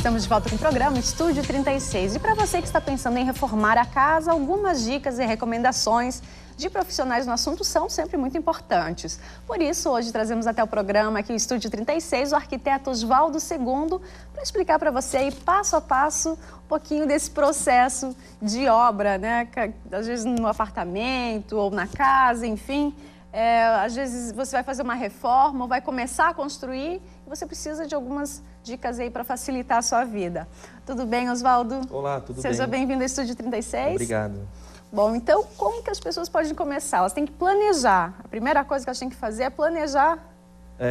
Estamos de volta com o programa Estúdio 36. E para você que está pensando em reformar a casa, algumas dicas e recomendações de profissionais no assunto são sempre muito importantes. Por isso, hoje trazemos até o programa aqui o Estúdio 36, o arquiteto Osvaldo Segundo, para explicar para você aí, passo a passo, um pouquinho desse processo de obra, né? Às vezes no apartamento ou na casa, enfim. Às vezes você vai fazer uma reforma ou vai começar a construir e você precisa de algumas dicas aí para facilitar a sua vida. Tudo bem, Osvaldo? Olá, tudo bem. Seja bem-vindo ao Estúdio 36. Obrigado. Bom, então como que as pessoas podem começar? Elas têm que planejar. A primeira coisa que elas têm que fazer é planejar.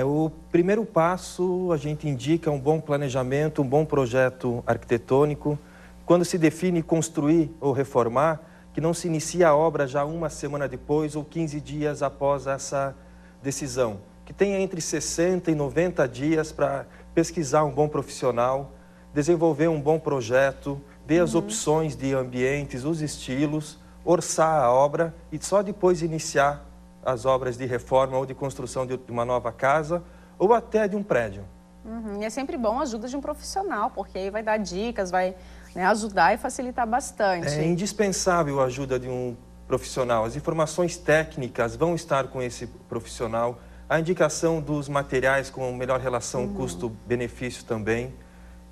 O primeiro passo, a gente indica um bom planejamento, um bom projeto arquitetônico. Quando se define construir ou reformar, que não se inicia a obra já uma semana depois ou 15 dias após essa decisão. Que tenha entre 60 e 90 dias para pesquisar um bom profissional, desenvolver um bom projeto, ver as opções de ambientes, os estilos, orçar a obra e só depois iniciar as obras de reforma ou de construção de uma nova casa ou até de um prédio. E é sempre bom a ajuda de um profissional, porque aí vai dar dicas, vai ajudar e facilitar bastante. É indispensável a ajuda de um profissional. As informações técnicas vão estar com esse profissional, a indicação dos materiais com melhor relação custo-benefício também,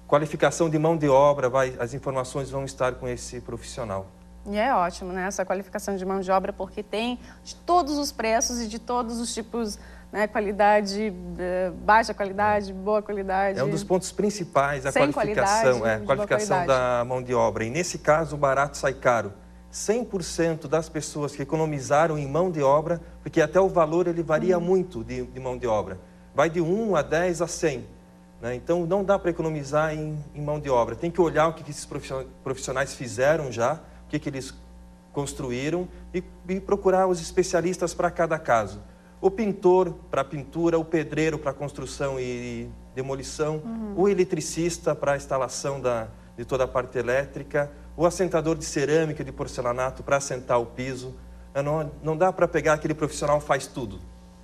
qualificação de mão de obra, as informações vão estar com esse profissional. E é ótimo, né, essa qualificação de mão de obra, porque tem de todos os preços e de todos os tipos, né, qualidade, baixa qualidade, boa qualidade. É um dos pontos principais, a qualificação da mão de obra. E nesse caso, o barato sai caro. 100% das pessoas que economizaram em mão de obra, porque até o valor ele varia muito de mão de obra. Vai de 1 a 10 a 100. Né? Então, não dá para economizar em mão de obra. Tem que olhar o que esses profissionais fizeram já, o que eles construíram e procurar os especialistas para cada caso. O pintor para pintura, o pedreiro para construção e demolição, o eletricista para a instalação de toda a parte elétrica, o assentador de cerâmica e de porcelanato para assentar o piso. Não dá para pegar aquele profissional que faz tudo.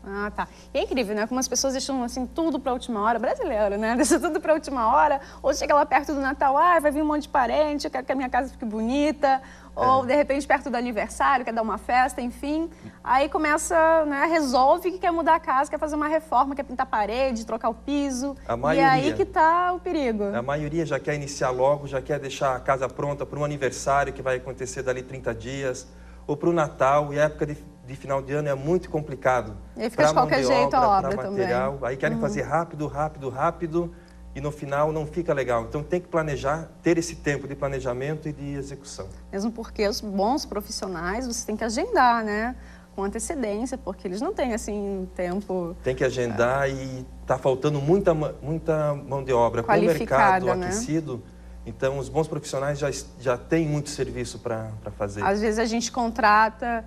Ah, tá. E é incrível, né? Como as pessoas deixam assim tudo para a última hora. Brasileiro, né? Deixa tudo para a última hora. Ou chega lá perto do Natal, vai vir um monte de parente, eu quero que a minha casa fique bonita. Ou, de repente, perto do aniversário, quer dar uma festa, enfim. Aí começa, né? Resolve que quer mudar a casa, quer fazer uma reforma, quer pintar a parede, trocar o piso. E é aí que está o perigo. A maioria já quer iniciar logo, já quer deixar a casa pronta para um aniversário que vai acontecer dali 30 dias. Ou para o Natal, e a época de final de ano é muito complicado. E aí fica de qualquer jeito a obra também. Aí querem fazer rápido, e no final não fica legal. Então tem que planejar, ter esse tempo de planejamento e de execução. Mesmo porque os bons profissionais, você tem que agendar, né? Com antecedência, porque eles não têm, assim, tempo... Tem que agendar e está faltando muita mão de obra. Com o mercado aquecido, então os bons profissionais já têm muito serviço para fazer. Às vezes a gente contrata...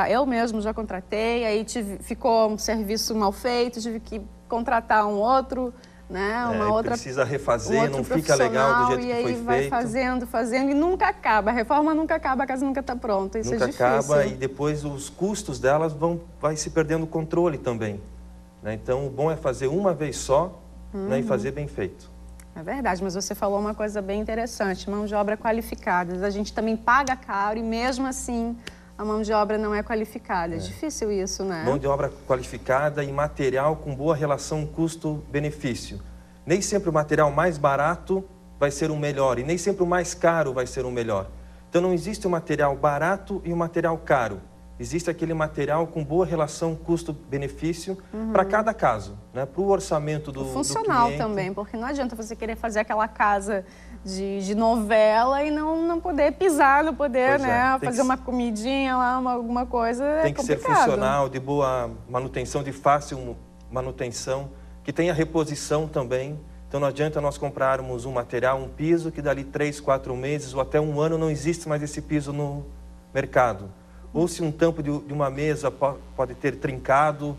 eu mesmo já contratei, aí ficou um serviço mal feito, tive que contratar um outro, né? Precisa refazer, não fica legal do jeito que foi feito. E aí vai fazendo e nunca acaba. A reforma nunca acaba, a casa nunca está pronta. Isso nunca é difícil. Acaba e depois os custos delas vai se perdendo o controle também. Né? Então o bom é fazer uma vez só, né, e fazer bem feito. É verdade, mas você falou uma coisa bem interessante, mão de obra qualificada. A gente também paga caro e mesmo assim... a mão de obra não é qualificada. É difícil isso, né? Mão de obra qualificada e material com boa relação custo-benefício. Nem sempre o material mais barato vai ser o melhor e nem sempre o mais caro vai ser o melhor. Então não existe o material barato e o material caro. Existe aquele material com boa relação custo-benefício para cada caso, né? Para o orçamento do funcional cliente. Também, porque não adianta você querer fazer aquela casa de novela e não poder pisar, não poder, fazer uma comidinha lá, alguma coisa. Tem que ser funcional, de boa manutenção, de fácil manutenção, que tenha reposição também. Então não adianta nós comprarmos um material, um piso, que dali 3, 4 meses ou até um ano não existe mais esse piso no mercado. Ou se um tampo de uma mesa pode ter trincado,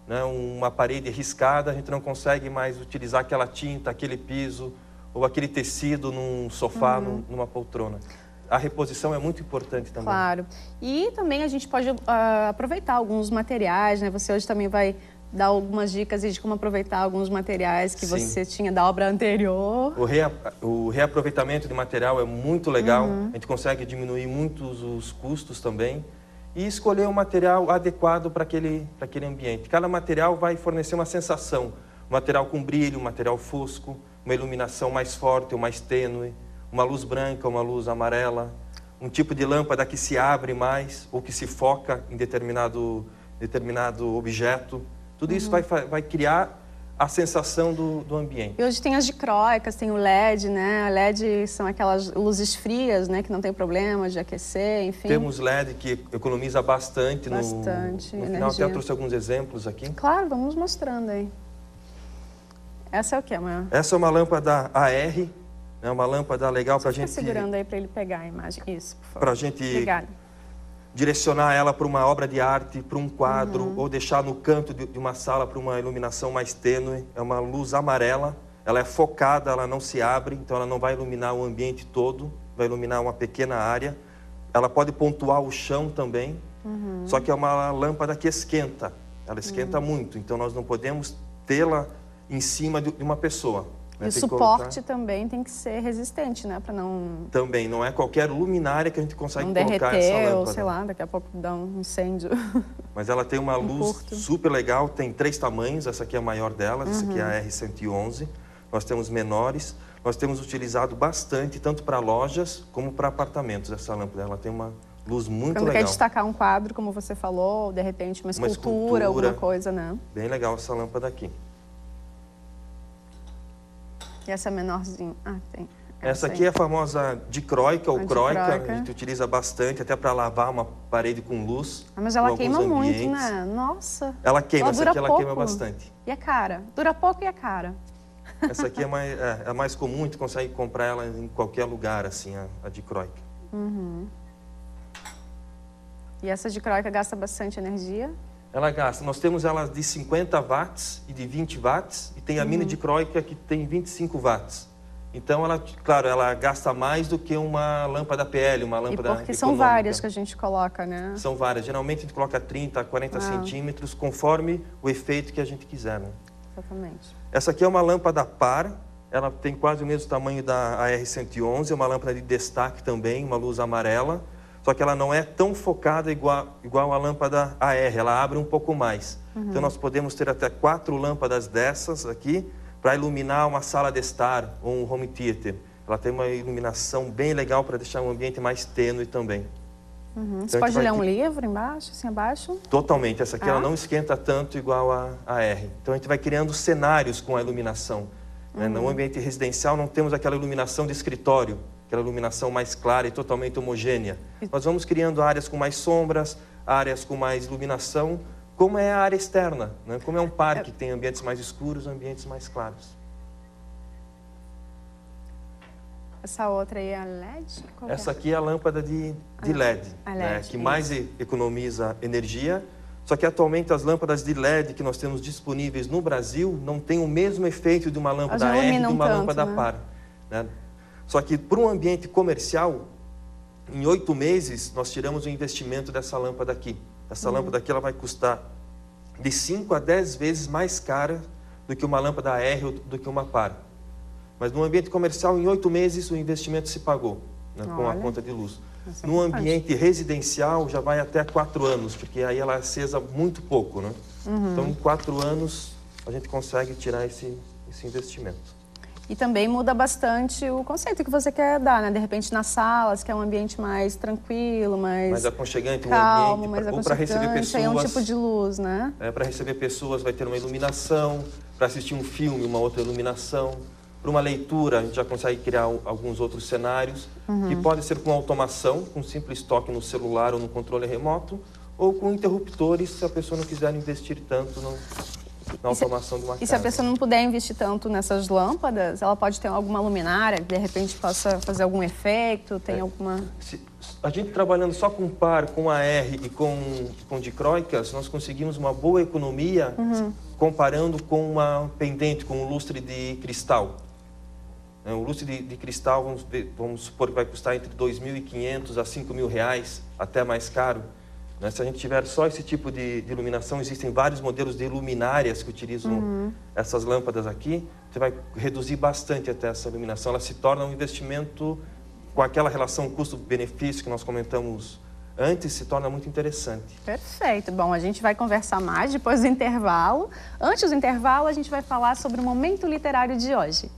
né, uma parede riscada, a gente não consegue mais utilizar aquela tinta, aquele piso ou aquele tecido num sofá, numa poltrona. A reposição é muito importante também. Claro. E também a gente pode aproveitar alguns materiais, né? Você hoje também vai dar algumas dicas de como aproveitar alguns materiais que você tinha da obra anterior. O reaproveitamento de material é muito legal, a gente consegue diminuir muitos os custos também e escolher um material adequado para aquele ambiente. Cada material vai fornecer uma sensação, um material com brilho, um material fosco, uma iluminação mais forte ou mais tênue, uma luz branca, uma luz amarela, um tipo de lâmpada que se abre mais ou que se foca em determinado objeto. Tudo isso vai criar a sensação do ambiente. E hoje tem as dicróicas, tem o LED, né? A LED são aquelas luzes frias, né? Que não tem problema de aquecer, enfim. Temos LED que economiza bastante. Bastante no final, até trouxe alguns exemplos aqui. Claro, vamos mostrando aí. Essa é o que, Manuel? Essa é uma lâmpada AR, é uma lâmpada legal para a gente... segurando aí para ele pegar a imagem. Isso, por favor. Para a gente... Obrigada. Direcionar ela para uma obra de arte, para um quadro, ou deixar no canto de uma sala para uma iluminação mais tênue. É uma luz amarela, ela é focada, ela não se abre, então ela não vai iluminar o ambiente todo, vai iluminar uma pequena área. Ela pode pontuar o chão também, só que é uma lâmpada que esquenta, ela esquenta muito, então nós não podemos tê-la em cima de uma pessoa. E o suporte também tem que ser resistente, né? Para não... Também, não é qualquer luminária que a gente consegue colocar essa lâmpada. Não derreter, ou sei lá, daqui a pouco dá um incêndio. Mas ela tem uma luz super legal, tem 3 tamanhos, essa aqui é a maior delas, essa aqui é a R111. Nós temos menores, nós temos utilizado bastante, tanto para lojas como para apartamentos, essa lâmpada. Ela tem uma luz muito legal. Quando quer destacar um quadro, como você falou, ou de repente uma escultura, alguma coisa, né? Bem legal essa lâmpada aqui. E essa menorzinha? Ah, tem. Essa aqui é a famosa dicróica ou croica. A gente utiliza bastante até para lavar uma parede com luz. Ah, mas ela queima muito, né? Nossa. Ela queima, essa aqui ela queima bastante. E a cara? Dura pouco e a cara? Essa aqui é mais comum, a gente consegue comprar ela em qualquer lugar, assim, a dicróica. E essa dicróica gasta bastante energia? Ela gasta. Nós temos ela de 50 watts e de 20 watts e tem a mini dicróica que tem 25 watts. Então, claro, ela gasta mais do que uma lâmpada PL, uma lâmpada porque são várias que a gente coloca, né? São várias. Geralmente a gente coloca 30 a 40 centímetros, conforme o efeito que a gente quiser, né? Exatamente. Essa aqui é uma lâmpada par, ela tem quase o mesmo tamanho da AR111, é uma lâmpada de destaque também, uma luz amarela. Só que ela não é tão focada igual a lâmpada AR, ela abre um pouco mais. Então nós podemos ter até 4 lâmpadas dessas aqui para iluminar uma sala de estar ou um home theater. Ela tem uma iluminação bem legal para deixar um ambiente mais tênue também. Então, você pode ler um livro embaixo, assim abaixo? Totalmente, essa aqui ela não esquenta tanto igual a AR. Então a gente vai criando cenários com a iluminação. No ambiente residencial não temos aquela iluminação de escritório, aquela iluminação mais clara e totalmente homogênea. Nós vamos criando áreas com mais sombras, áreas com mais iluminação, como é a área externa, né? Como é um parque que tem ambientes mais escuros, ambientes mais claros. Essa outra aí é a LED? Essa aqui é a lâmpada de LED, né? Que mais economiza energia. Só que atualmente as lâmpadas de LED que nós temos disponíveis no Brasil não têm o mesmo efeito de uma lâmpada AR e de uma lâmpada par, né? Só que para um ambiente comercial, em 8 meses, nós tiramos o investimento dessa lâmpada aqui. Essa lâmpada aqui ela vai custar de 5 a 10 vezes mais cara do que uma lâmpada AR ou do que uma par. Mas no ambiente comercial, em 8 meses, o investimento se pagou, né, com a conta de luz. No ambiente residencial, já vai até 4 anos, porque aí ela é acesa muito pouco, né? Então, em 4 anos, a gente consegue tirar esse investimento. E também muda bastante o conceito que você quer dar, né? De repente, nas salas, que é um ambiente mais tranquilo, mais aconchegante, calmo, um mais ambiente para receber pessoas. É um tipo de luz, né? Para receber pessoas vai ter uma iluminação, para assistir um filme, uma outra iluminação. Para uma leitura, a gente já consegue criar alguns outros cenários, que podem ser com automação, com simples toque no celular ou no controle remoto, ou com interruptores, se a pessoa não quiser investir tanto na automação de uma casa. E se a pessoa não puder investir tanto nessas lâmpadas, ela pode ter alguma luminária que de repente possa fazer algum efeito, tem alguma... A gente trabalhando só com par, com AR e com dicróicas, nós conseguimos uma boa economia comparando com uma pendente, com um lustre de cristal. Um lustre de cristal, vamos supor que vai custar entre R$ 2.500 a R$ 5.000, até mais caro. Né? Se a gente tiver só esse tipo de iluminação, existem vários modelos de luminárias que utilizam essas lâmpadas aqui, você vai reduzir bastante até essa iluminação. Ela se torna um investimento com aquela relação custo-benefício que nós comentamos antes, se torna muito interessante. Perfeito. Bom, a gente vai conversar mais depois do intervalo. Antes do intervalo, a gente vai falar sobre o momento literário de hoje.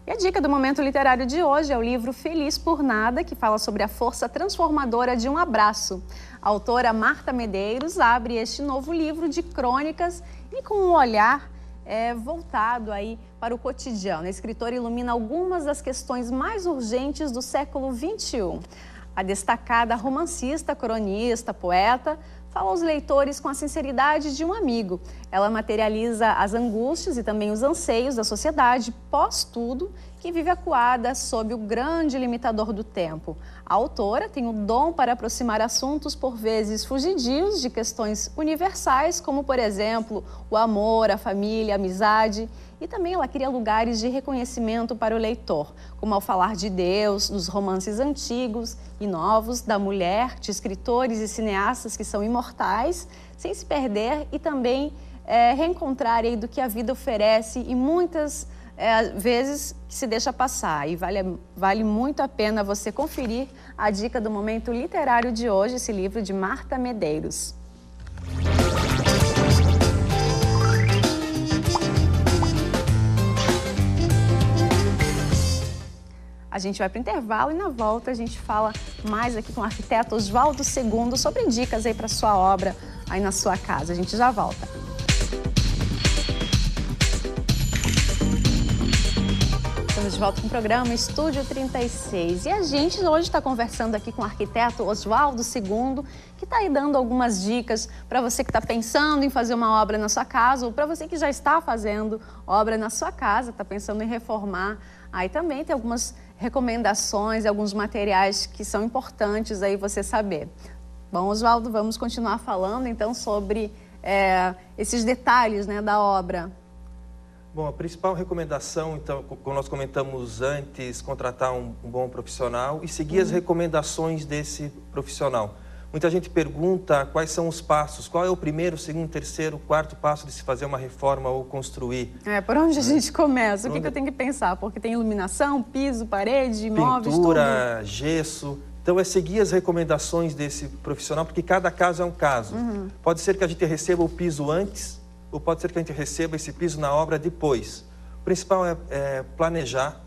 E a dica do momento literário de hoje é o livro Feliz por Nada, que fala sobre a força transformadora de um abraço. A autora Marta Medeiros abre este novo livro de crônicas e com um olhar voltado aí para o cotidiano. A escritora ilumina algumas das questões mais urgentes do século XXI. A destacada romancista, cronista, poeta, fala aos leitores com a sinceridade de um amigo. Ela materializa as angústias e também os anseios da sociedade pós-tudo, que vive acuada sob o grande limitador do tempo. A autora tem o dom para aproximar assuntos por vezes fugidios de questões universais, como, por exemplo, o amor, a família, a amizade. E também ela cria lugares de reconhecimento para o leitor, como ao falar de Deus, dos romances antigos e novos, da mulher, de escritores e cineastas que são imortais, sem se perder e também reencontrar aí do que a vida oferece e muitas vezes que se deixa passar. E vale muito a pena você conferir a dica do momento literário de hoje, esse livro de Marta Medeiros. A gente vai para o intervalo e na volta a gente fala mais aqui com o arquiteto Oswaldo II sobre dicas aí para sua obra aí na sua casa. A gente já volta. Estamos de volta com o programa Estúdio 36 e a gente hoje está conversando aqui com o arquiteto Oswaldo II, que está aí dando algumas dicas para você que está pensando em fazer uma obra na sua casa ou para você que já está fazendo obra na sua casa, está pensando em reformar. Aí também tem algumas recomendações e alguns materiais que são importantes aí você saber. Bom, Oswaldo, vamos continuar falando então sobre esses detalhes, né, da obra. Bom, a principal recomendação, então, como nós comentamos antes, contratar um bom profissional e seguir as recomendações desse profissional. Muita gente pergunta quais são os passos, qual é o primeiro, segundo, terceiro, quarto passo de se fazer uma reforma ou construir. Por onde a gente começa? O que eu tenho que pensar? Porque tem iluminação, piso, parede, imóveis, pintura, tudo. gesso. Então é seguir as recomendações desse profissional, porque cada caso é um caso. Pode ser que a gente receba o piso antes, ou pode ser que a gente receba esse piso na obra depois. O principal é planejar,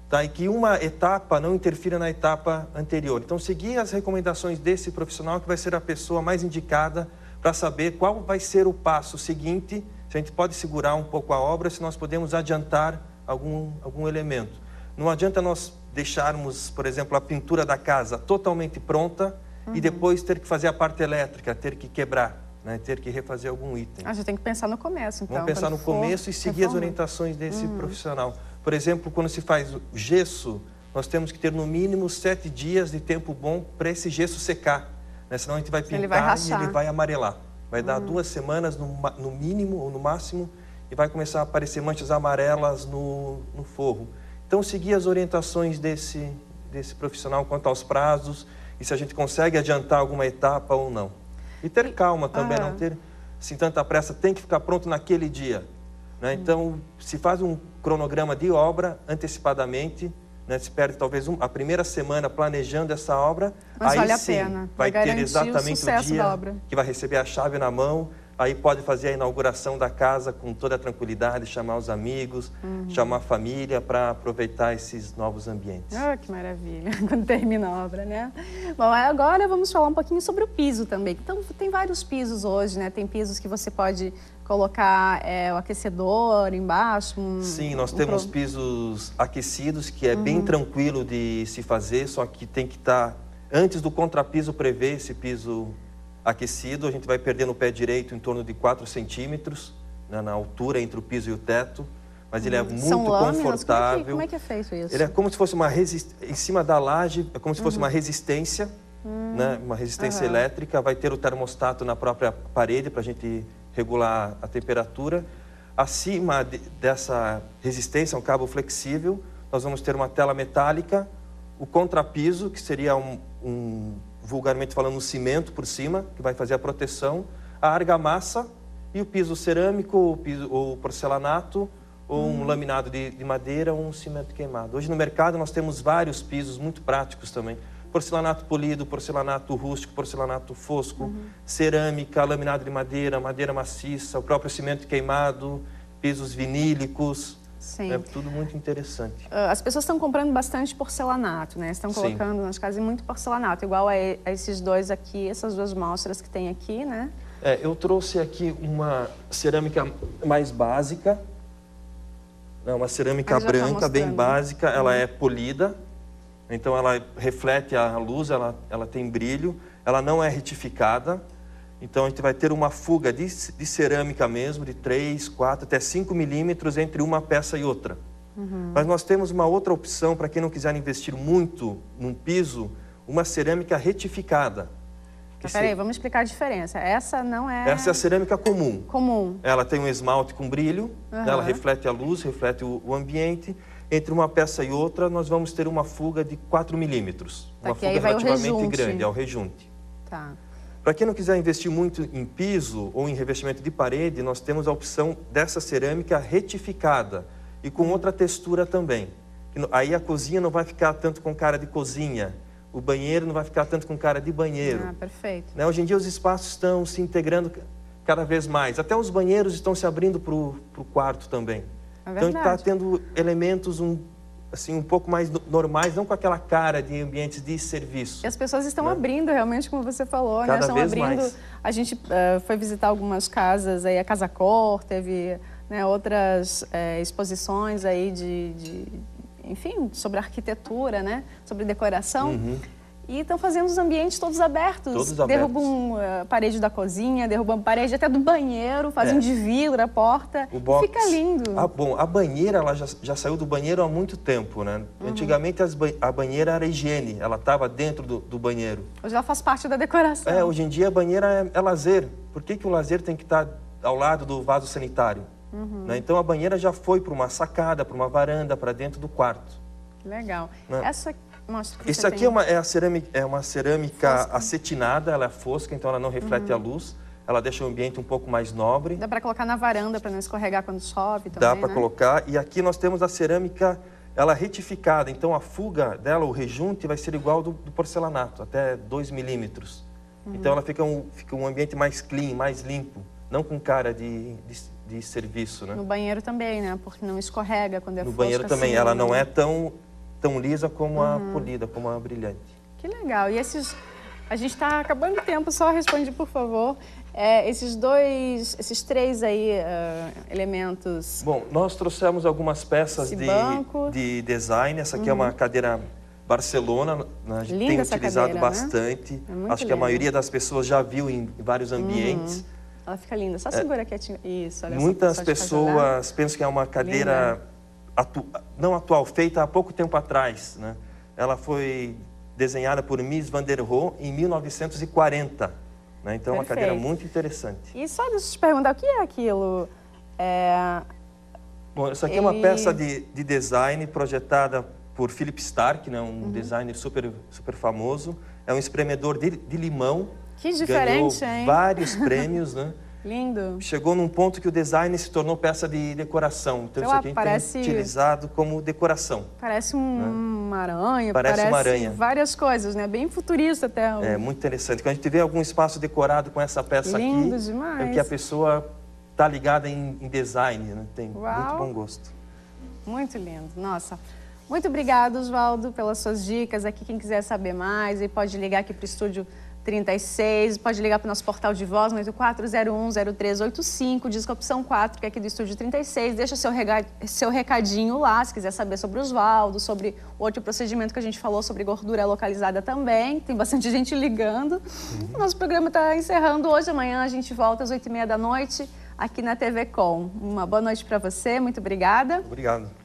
tá? E que uma etapa não interfira na etapa anterior. Então, seguir as recomendações desse profissional, que vai ser a pessoa mais indicada para saber qual vai ser o passo seguinte, se a gente pode segurar um pouco a obra, se nós podemos adiantar algum elemento. Não adianta nós deixarmos, por exemplo, a pintura da casa totalmente pronta e depois ter que fazer a parte elétrica, ter que quebrar. Né, ter que refazer algum item. A gente tem que pensar no começo, então. Vamos pensar no começo e seguir as orientações desse profissional. Por exemplo, quando se faz o gesso, nós temos que ter no mínimo 7 dias de tempo bom para esse gesso secar. Né? Senão a gente vai pintar e ele vai amarelar. Vai dar 2 semanas no mínimo ou no máximo e vai começar a aparecer manchas amarelas no forro. Então, seguir as orientações desse profissional quanto aos prazos e se a gente consegue adiantar alguma etapa ou não. E ter calma também, não ter assim, tanta pressa, tem que ficar pronto naquele dia. Né? Então, se faz um cronograma de obra antecipadamente, né? Se perde talvez a primeira semana planejando essa obra, mas aí vale a sim, pena. vai ter exatamente o dia que vai receber a chave na mão, aí pode fazer a inauguração da casa com toda a tranquilidade, chamar os amigos, chamar a família para aproveitar esses novos ambientes. Que maravilha, quando termina a obra, né? Bom, agora vamos falar um pouquinho sobre o piso também. Então, tem vários pisos hoje, né? Tem pisos que você pode colocar o aquecedor embaixo. Sim, nós temos pisos aquecidos, que é bem tranquilo de se fazer, só que tem que estar, antes do contrapiso prever esse piso aquecido, a gente vai perder no pé direito em torno de 4 centímetros, né, na altura entre o piso e o teto, mas ele é muito confortável. Como é que é feito isso? Ele é como se fosse uma resistência, em cima da laje, é como se fosse uma resistência, né, uma resistência elétrica, vai ter o termostato na própria parede para a gente regular a temperatura. Acima dessa resistência, um cabo flexível, nós vamos ter uma tela metálica, o contrapiso, que seria vulgarmente falando, um cimento por cima, que vai fazer a proteção, a argamassa e o piso cerâmico, ou porcelanato, ou um laminado de madeira, ou um cimento queimado. Hoje no mercado nós temos vários pisos muito práticos também. Porcelanato polido, porcelanato rústico, porcelanato fosco, cerâmica, laminado de madeira, madeira maciça, o próprio cimento queimado, pisos vinílicos. Sim. É tudo muito interessante. As pessoas estão comprando bastante porcelanato, né? Estão colocando nas casas muito porcelanato, igual a esses dois aqui, essas duas mostras que tem aqui, né? Eu trouxe aqui uma cerâmica mais básica, uma cerâmica branca, bem básica, ela é polida, então ela reflete a luz, ela tem brilho, ela não é retificada, então a gente vai ter uma fuga de cerâmica mesmo, de 3, 4, até 5 milímetros entre uma peça e outra. Mas nós temos uma outra opção para quem não quiser investir muito num piso, uma cerâmica retificada. Peraí, vamos explicar a diferença. Essa não é... Essa é a cerâmica comum. Comum. Ela tem um esmalte com brilho, ela reflete a luz, reflete o ambiente. Entre uma peça e outra, nós vamos ter uma fuga de 4 milímetros. Uma fuga relativamente grande, é o rejunte. Tá. Para quem não quiser investir muito em piso ou em revestimento de parede, nós temos a opção dessa cerâmica retificada e com outra textura também. Aí a cozinha não vai ficar tanto com cara de cozinha, o banheiro não vai ficar tanto com cara de banheiro. Perfeito. Hoje em dia os espaços estão se integrando cada vez mais. Até os banheiros estão se abrindo para o quarto também. Então está tendo elementos um pouco mais normais, não com aquela cara de ambientes de serviço. E as pessoas estão abrindo realmente, como você falou, cada né? Estão vez abrindo. Mais. A gente foi visitar algumas casas, aí a Casa Cor, teve outras exposições aí enfim, sobre arquitetura, né? Sobre decoração. E estão fazendo os ambientes todos abertos. Todos abertos. Derrubam a parede da cozinha, derrubam a parede até do banheiro, fazem de vidro a porta. O box. Fica lindo. A banheira, ela já saiu do banheiro há muito tempo, né? Antigamente a banheira era higiene, ela estava dentro do banheiro. Hoje ela faz parte da decoração. Hoje em dia a banheira é lazer. Por que o lazer tem que estar ao lado do vaso sanitário? Né? Então a banheira já foi para uma sacada, para uma varanda, para dentro do quarto. Que legal. Né? Isso aqui é uma cerâmica acetinada, ela é fosca, então ela não reflete a luz. Ela deixa o ambiente um pouco mais nobre. Dá para colocar na varanda para não escorregar quando chove também, Dá para colocar. E aqui nós temos a cerâmica, ela retificada. Então a fuga dela, o rejunte, vai ser igual do porcelanato, até 2 milímetros. Então ela fica um ambiente mais clean, mais limpo, não com cara de serviço, né? No banheiro também, né? Porque não escorrega quando é fosca. No banheiro também, assim, ela não é tão lisa como a polida, como a brilhante. Que legal. E esses... A gente está acabando o tempo, só responde, por favor. Esses três aí elementos... Bom, nós trouxemos algumas peças de design. Essa aqui é uma cadeira Barcelona, a gente tem utilizado cadeira, bastante. Né? Acho que a maioria das pessoas já viu em vários ambientes. Ela fica linda. Só segura quietinho. Isso, olha. Muitas pessoas pensam que é uma cadeira não atual, feita há pouco tempo atrás, né? Ela foi desenhada por Mies van der Rohe em 1940. Né? Então é uma cadeira muito interessante. E só deixa eu te perguntar, o que é aquilo? Bom, isso aqui é uma peça de design projetada por Philip Stark, né? Um designer super famoso. É um espremedor de limão. Que diferente, ganhou hein? Vários prêmios, né? Lindo. Chegou num ponto que o design se tornou peça de decoração. Então, isso aqui a gente tem utilizado como decoração. Parece uma aranha, parece uma aranha. Várias coisas, né? Bem futurista até. É muito interessante. Quando a gente vê algum espaço decorado com essa peça Lindo aqui, demais. é que a pessoa está ligada em design, né? Tem muito bom gosto. Muito lindo. Nossa. Muito obrigada, Oswaldo, pelas suas dicas. Aqui, quem quiser saber mais, aí pode ligar aqui para o Estúdio 36, pode ligar para o nosso portal de voz, 8401-0385, diz que a opção 4, que é aqui do Estúdio 36, deixa seu recadinho lá, se quiser saber sobre o Oswaldo, sobre o outro procedimento que a gente falou, sobre gordura localizada também, tem bastante gente ligando. O nosso programa está encerrando hoje, amanhã a gente volta às 8h30 da noite, aqui na TV Com. Uma boa noite para você, muito obrigada. Obrigado.